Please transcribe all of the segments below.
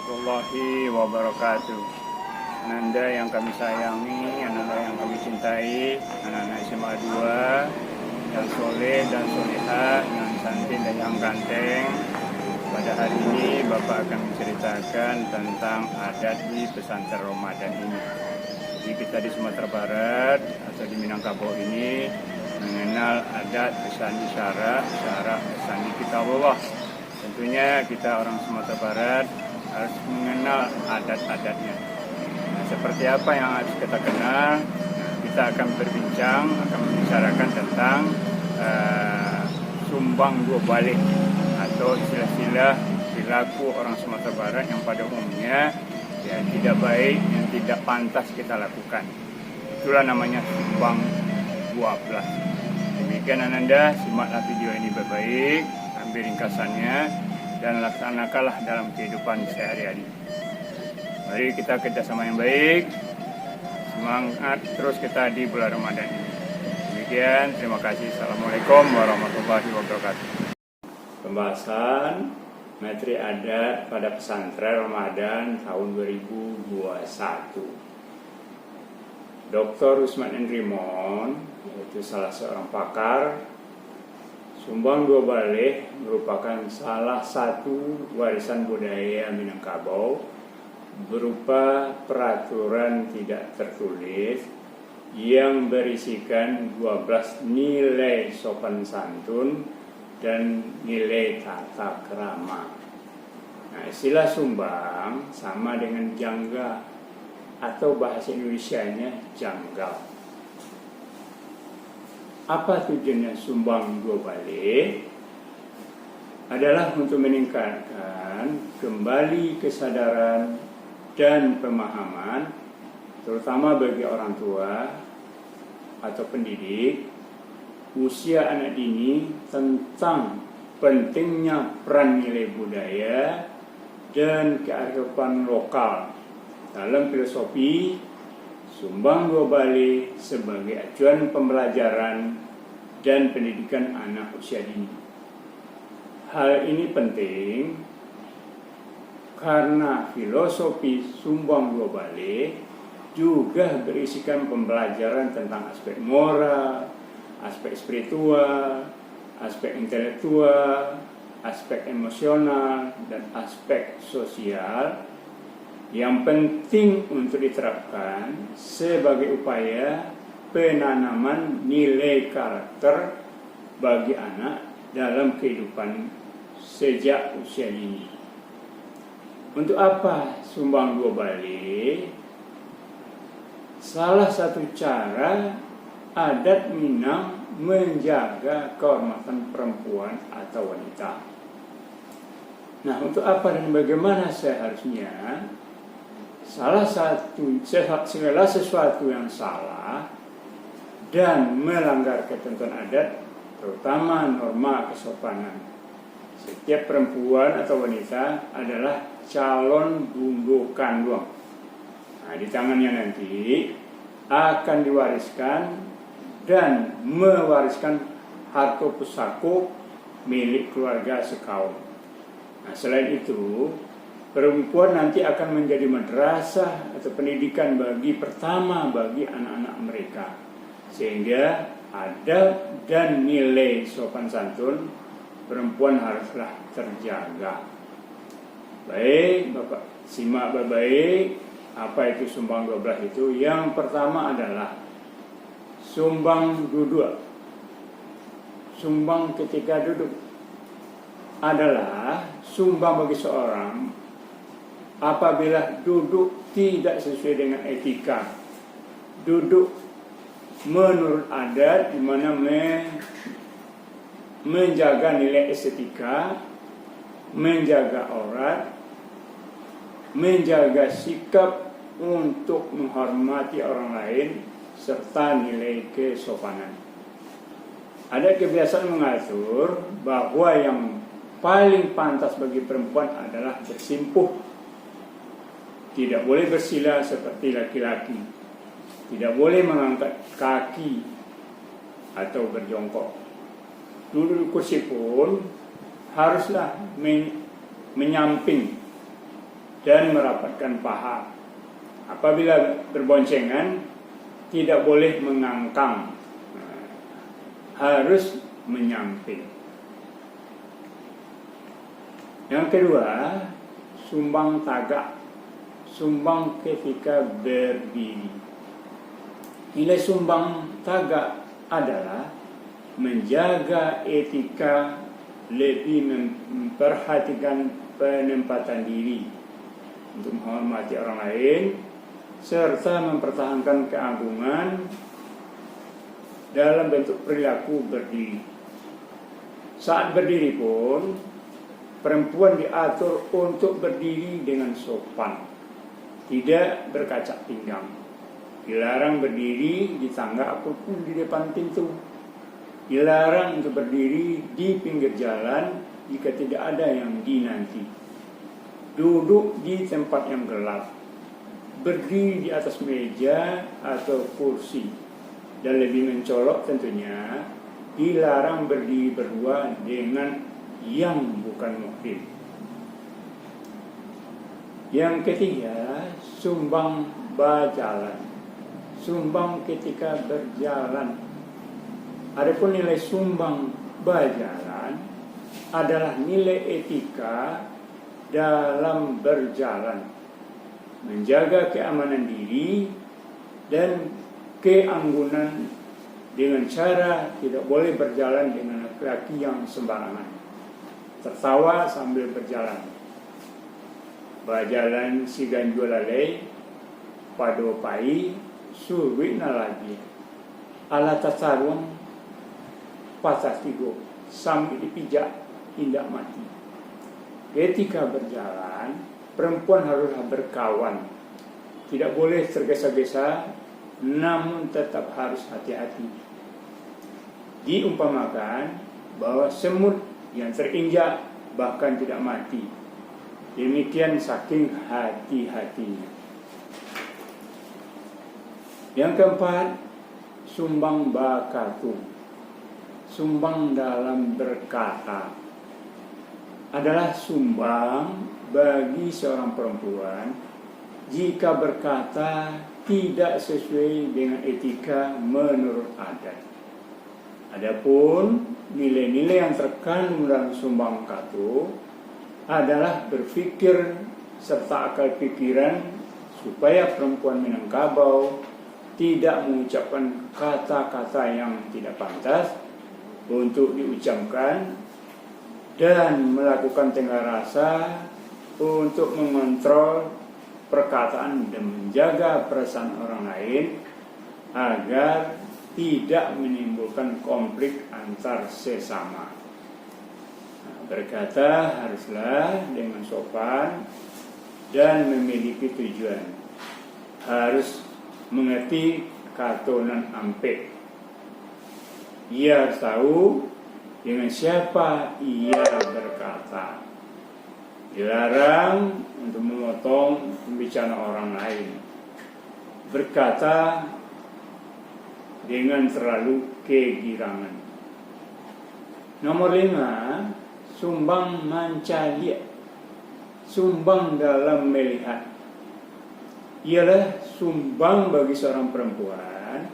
warahmatullahi wabarakatuh. Ananda yang kami sayangi, ananda yang kami cintai, anak-anak SMA 2 yang soleh dan solehah, yang cantik dan yang ganteng. Pada hari ini Bapak akan menceritakan tentang adat di pesantren Ramadan ini. Jadi kita di Sumatera Barat atau di Minangkabau ini mengenal adat pesandi syara pesandi kitabullah. Tentunya kita orang Sumatera Barat harus mengenal adat-adatnya. Nah, seperti apa yang harus kita kenal? Kita akan berbincang, akan membicarakan tentang sumbang dua balik atau istilah-istilah perilaku orang Sumatera Barat yang pada umumnya tidak baik, yang tidak pantas kita lakukan. Itulah namanya sumbang 12. Demikian Ananda, simaklah video ini baik-baik, ambil ringkasannya dan laksanakanlah dalam kehidupan sehari-hari. Mari kita kerjasama yang baik, semangat terus kita di bulan Ramadan ini. Demikian, terima kasih. Assalamualaikum warahmatullahi wabarakatuh. Pembahasan materi adat pada pesantren Ramadan tahun 2021. Dr. Usman Endrimon, yaitu salah seorang pakar, sumbang dua balik merupakan salah satu warisan budaya Minangkabau berupa peraturan tidak tertulis yang berisikan 12 nilai sopan santun dan nilai tata krama. Nah, istilah sumbang sama dengan janggal atau bahasa Indonesianya janggal. Apa tujuannya sumbang dua balik? Adalah untuk meningkatkan kembali kesadaran dan pemahaman, terutama bagi orang tua atau pendidik usia anak dini tentang pentingnya peran nilai budaya dan kearifan lokal dalam filosofi sumbang dua balik sebagai acuan pembelajaran dan pendidikan anak usia dini. Hal ini penting karena filosofi sumbang dua balik juga berisikan pembelajaran tentang aspek moral, aspek spiritual, aspek intelektual, aspek emosional, dan aspek sosial yang penting untuk diterapkan sebagai upaya penanaman nilai karakter bagi anak dalam kehidupan sejak usia dini. Untuk apa sumbang dua balik? Salah satu cara adat Minang menjaga kehormatan perempuan atau wanita. Nah, untuk apa dan bagaimana seharusnya? Segala sesuatu yang salah dan melanggar ketentuan adat, terutama norma kesopanan. Setiap perempuan atau wanita adalah calon bumbu kandung. Nah, di tangannya nanti akan diwariskan dan mewariskan harta pusaka milik keluarga sekaum. Nah, selain itu, perempuan nanti akan menjadi madrasah atau pendidikan pertama bagi anak-anak mereka. Sehingga adab dan nilai sopan santun perempuan haruslah terjaga. Baik, Bapak simak baik-baik apa itu sumbang 12 itu. Yang pertama adalah sumbang duduk. Sumbang ketika duduk adalah sumbang bagi seorang apabila duduk tidak sesuai dengan etika, duduk menurut adat di mana menjaga nilai estetika, menjaga aurat, menjaga sikap untuk menghormati orang lain serta nilai kesopanan. Ada kebiasaan mengatur bahwa yang paling pantas bagi perempuan adalah bersimpuh. Tidak boleh bersila seperti laki-laki. Tidak boleh mengangkat kaki atau berjongkok. Duduk kursi pun haruslah menyamping dan merapatkan paha. Apabila berboncengan, tidak boleh mengangkang, harus menyamping. Yang kedua, sumbang tagak, sumbang ketika berdiri. Nilai sumbang tagak adalah menjaga etika, lebih memperhatikan penempatan diri untuk menghormati orang lain, serta mempertahankan keagungan dalam bentuk perilaku berdiri. Saat berdiri pun, perempuan diatur untuk berdiri dengan sopan, tidak berkacak pinggang. Dilarang berdiri di tangga apapun di depan pintu. Dilarang untuk berdiri di pinggir jalan jika tidak ada yang dinanti. Duduk di tempat yang gelap. Berdiri di atas meja atau kursi. Dan lebih mencolok tentunya, dilarang berdiri berdua dengan yang bukan muhrim. Yang ketiga, sumbang berjalan. Sumbang ketika berjalan. Adapun nilai sumbang berjalan adalah nilai etika dalam berjalan, menjaga keamanan diri dan keanggunan dengan cara tidak boleh berjalan dengan laki-laki yang sembarangan, tertawa sambil berjalan. Berjalan si ganjul lalai, pado pai, suwi nalagi, ala tatarung, patah tigo, sambil dipijak, tidak mati. Ketika berjalan, perempuan haruslah berkawan, tidak boleh tergesa-gesa, namun tetap harus hati-hati. Diumpamakan bahwa semut yang terinjak bahkan tidak mati. Demikian saking hati-hatinya. Yang keempat, sumbang bakatu. Sumbang dalam berkata adalah sumbang bagi seorang perempuan jika berkata tidak sesuai dengan etika menurut adat. Adapun nilai-nilai yang terkandung dalam sumbang katu adalah berpikir serta akal pikiran supaya perempuan Minangkabau tidak mengucapkan kata-kata yang tidak pantas untuk diucapkan dan melakukan tengah rasa untuk mengontrol perkataan dan menjaga perasaan orang lain agar tidak menimbulkan konflik antar sesama. Berkata haruslah dengan sopan dan memiliki tujuan. Harus mengerti katonan ampe. Ia harus tahu dengan siapa ia berkata. Dilarang untuk memotong pembicaraan orang lain. Berkata dengan terlalu kegirangan. Nomor 5, sumbang mancalia. Sumbang dalam melihat. Ialah sumbang bagi seorang perempuan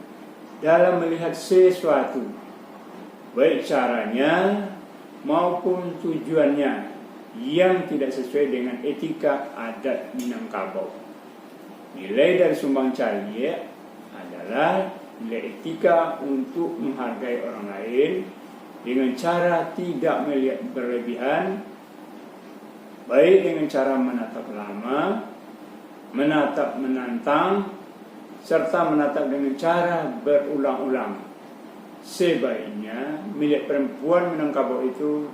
dalam melihat sesuatu, baik caranya maupun tujuannya yang tidak sesuai dengan etika adat Minangkabau. Nilai dari sumbang calia adalah nilai etika untuk menghargai orang lain dengan cara tidak melihat berlebihan, baik dengan cara menatap lama, menatap menantang, serta menatap dengan cara berulang-ulang. Sebaiknya milik perempuan Minangkabau itu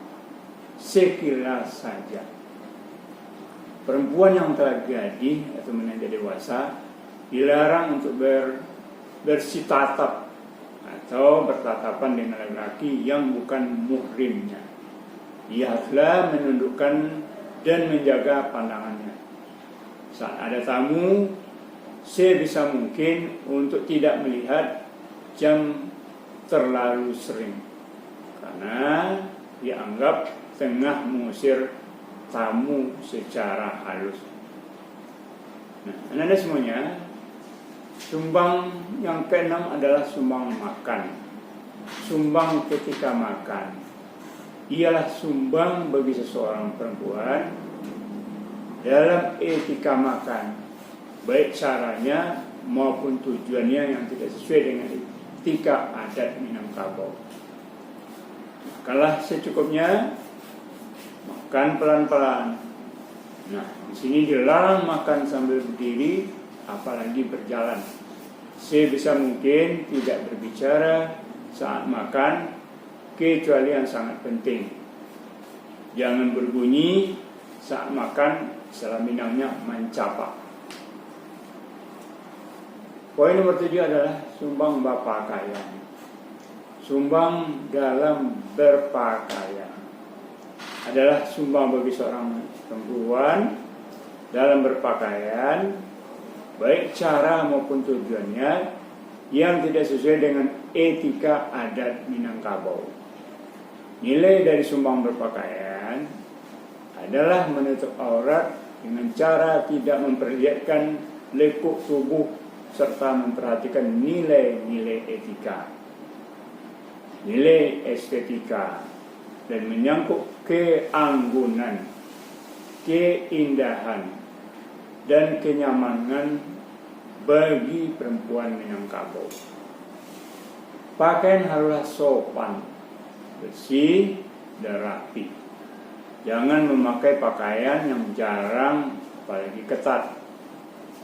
sekilas saja. Perempuan yang telah gadis atau menjadi dewasa dilarang untuk bersitatap atau bertatapan dengan laki-laki yang bukan muhrimnya. Ia haruslah menundukkan dan menjaga pandangannya. Saat ada tamu, sebisa mungkin untuk tidak melihat jam terlalu sering, karena dianggap tengah mengusir tamu secara halus. Nah, Anda semuanya, sumbang yang keenam adalah sumbang makan. Sumbang ketika makan ialah sumbang bagi seseorang perempuan dalam etika makan, baik caranya maupun tujuannya yang tidak sesuai dengan etika adat Minangkabau. Makanlah secukupnya, makan pelan-pelan. Nah, di sini dilarang makan sambil berdiri, apalagi berjalan. Sebisa mungkin tidak berbicara saat makan, kecuali yang sangat penting. Jangan berbunyi saat makan, istilah Minangnya mencapak. Poin nomor 7 adalah sumbang berpakaian. Sumbang dalam berpakaian adalah sumbang bagi seorang perempuan dalam berpakaian, baik cara maupun tujuannya yang tidak sesuai dengan etika adat Minangkabau. Nilai dari sumbang berpakaian adalah menutup aurat dengan cara tidak memperlihatkan lekuk tubuh serta memperhatikan nilai-nilai etika, nilai estetika, dan menyangkut keanggunan, keindahan, dan kenyamanan bagi perempuan Minangkabau. Pakaian haruslah sopan, bersih, dan rapi. Jangan memakai pakaian yang jarang, apalagi ketat,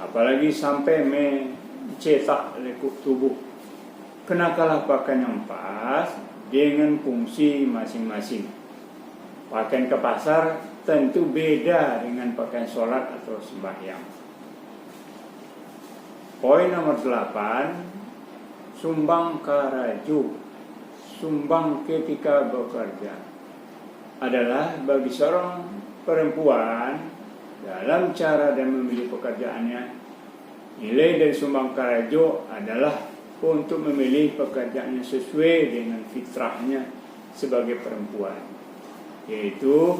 apalagi sampai mencetak lekuk tubuh. Kenakanlah pakaian yang pas dengan fungsi masing-masing. Pakaian ke pasar tentu beda dengan pakaian sholat atau sembahyang. Poin nomor 8, sumbang karajo, sumbang ketika bekerja, adalah bagi seorang perempuan dalam cara dan memilih pekerjaannya. Nilai dari sumbang karajo adalah untuk memilih pekerjaan yang sesuai dengan fitrahnya sebagai perempuan, yaitu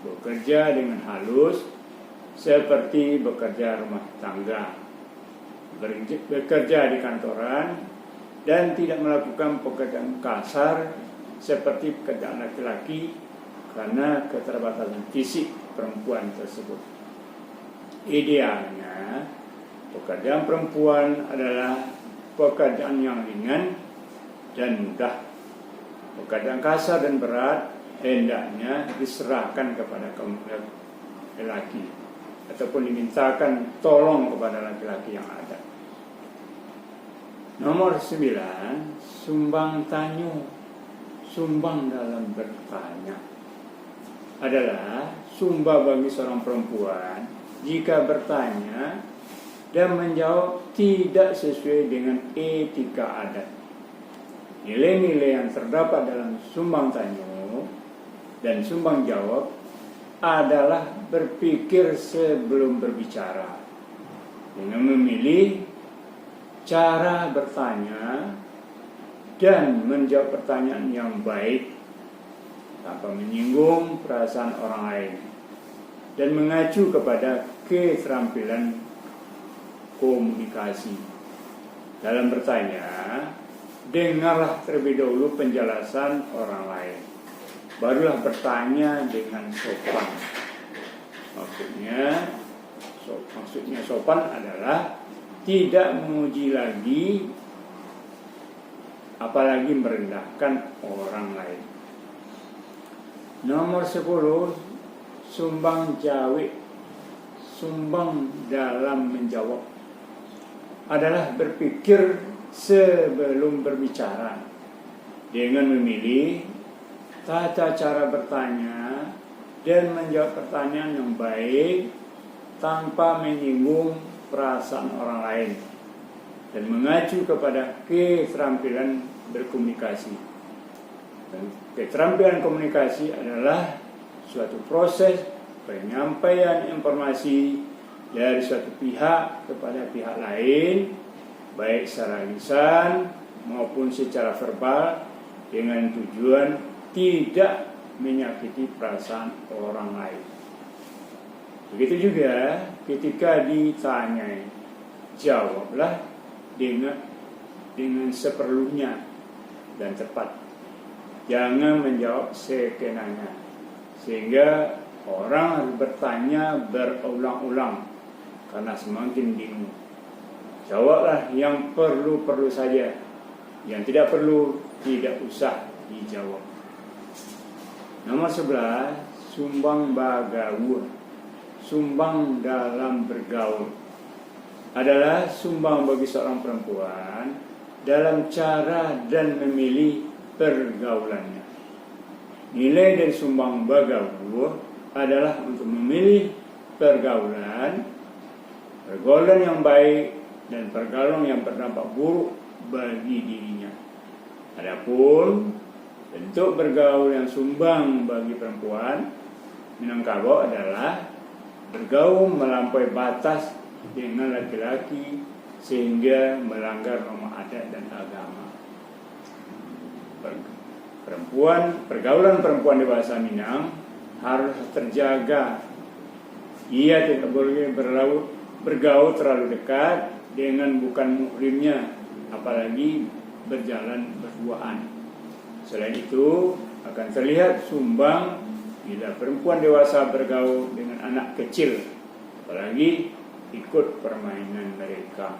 bekerja dengan halus seperti bekerja rumah tangga, bekerja di kantoran, dan tidak melakukan pekerjaan kasar seperti pekerjaan laki-laki karena keterbatasan fisik perempuan tersebut. Idealnya pekerjaan perempuan adalah pekerjaan yang ringan dan mudah. Pekerjaan kasar dan berat hendaknya diserahkan kepada kaum laki-laki ataupun dimintakan tolong kepada laki-laki yang ada. Nomor 9, sumbang tanyo, sumbang dalam bertanya, adalah sumbang bagi seorang perempuan jika bertanya dan menjawab tidak sesuai dengan etika adat. Nilai-nilai yang terdapat dalam sumbang tanyo dan sumbang jawab adalah berpikir sebelum berbicara, dengan memilih cara bertanya dan menjawab pertanyaan yang baik tanpa menyinggung perasaan orang lain dan mengacu kepada keterampilan komunikasi. Dalam bertanya, dengarlah terlebih dahulu penjelasan orang lain, barulah bertanya dengan sopan. Maksudnya sopan adalah tidak memuji lagi, apalagi merendahkan orang lain. Nomor 10, sumbang jawi, sumbang dalam menjawab, adalah berpikir sebelum berbicara dengan memilih tata cara bertanya dan menjawab pertanyaan yang baik tanpa menyinggung perasaan orang lain dan mengacu kepada keterampilan berkomunikasi. Dan keterampilan komunikasi adalah suatu proses penyampaian informasi dari suatu pihak kepada pihak lain, baik secara lisan maupun secara verbal, dengan tujuan tidak menyakiti perasaan orang lain. Begitu juga ketika ditanya, jawablah dengan seperlunya dan tepat. Jangan menjawab sekenanya, sehingga orang harus bertanya berulang-ulang karena semakin bingung. Jawablah yang perlu-perlu saja, yang tidak perlu tidak usah dijawab. Nomor 11, sumbang bagaul. Sumbang dalam bergaul adalah sumbang bagi seorang perempuan dalam cara dan memilih pergaulannya. Nilai dari sumbang bagaul adalah untuk memilih pergaulan yang baik dan pergaulan yang berdampak buruk bagi dirinya. Adapun bentuk bergaul yang sumbang bagi perempuan Minangkabau adalah bergaul melampaui batas dengan laki-laki sehingga melanggar norma adat dan agama. Pergaulan perempuan di bahasa Minang harus terjaga. Ia tidak boleh bergaul terlalu dekat dengan bukan muhrimnya, apalagi berjalan berduaan. Selain itu, akan terlihat sumbang bila perempuan dewasa bergaul dengan anak kecil, apalagi ikut permainan mereka.